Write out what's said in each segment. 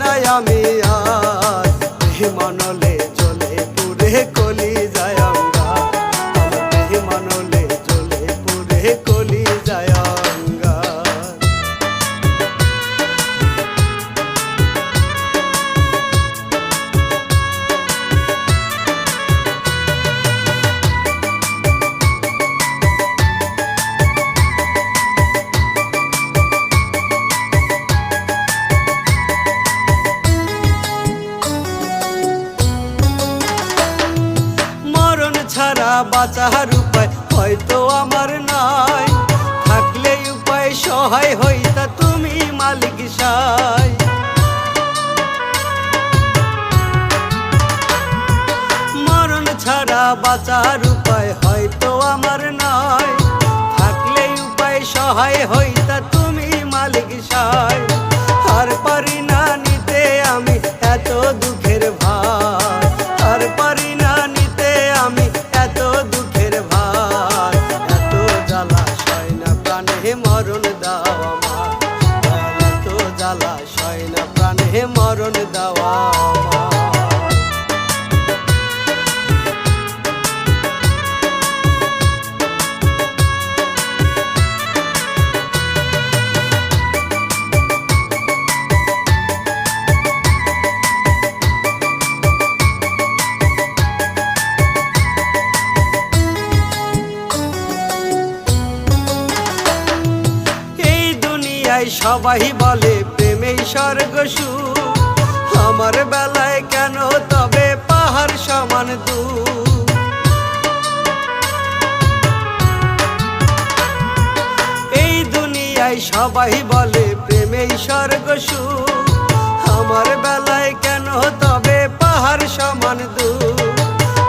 না আমি আর মানলে চলে পুরে কলি যায় অঙ্গার আমার মানলে চলে পুরে কলি যায় অঙ্গার ছাড়া বাঁচার উপায় হয়তো আমার নাই, থাকলে উপায় সহায় হইতা তুমি মালিক সাই। মরণ ছাড়া বাঁচার উপায় হয়তো আমার নাই, থাকলে উপায় সহায় হইতা তুমি মালিক সাই। আর পারি না নিতে আমি এত দুঃখের ভার, আর পারি না নিতে আমি এত দুঃখের ভার। এত জ্বালা সয় না প্রাণে মরণ দাও আমার, এত জ্বালা সয় না প্রাণে মরণ দাও আমার। সবাই বলে প্রেমেই স্বর্গ সুখ, আমার বেলায় কেন তবে পাহাড় সমান দুঃখ। এই দুনিয়ায় সবাই বলে প্রেমেই স্বর্গ সুখ, আমার বেলায় কেন তবে পাহাড় সমান দুঃখ।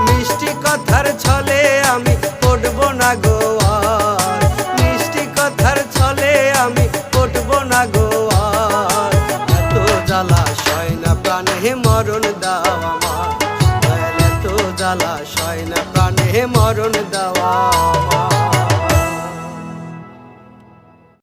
মিষ্টি কথার ছলে আমি পড়ব না গো আর, মিষ্টি কথার ছলে আমি পড়ব না গো আর। এত জ্বালা সয় না প্রাণে মরণ দাও আমার, এত জ্বালা সয় না প্রাণে মরণ দাও আমার।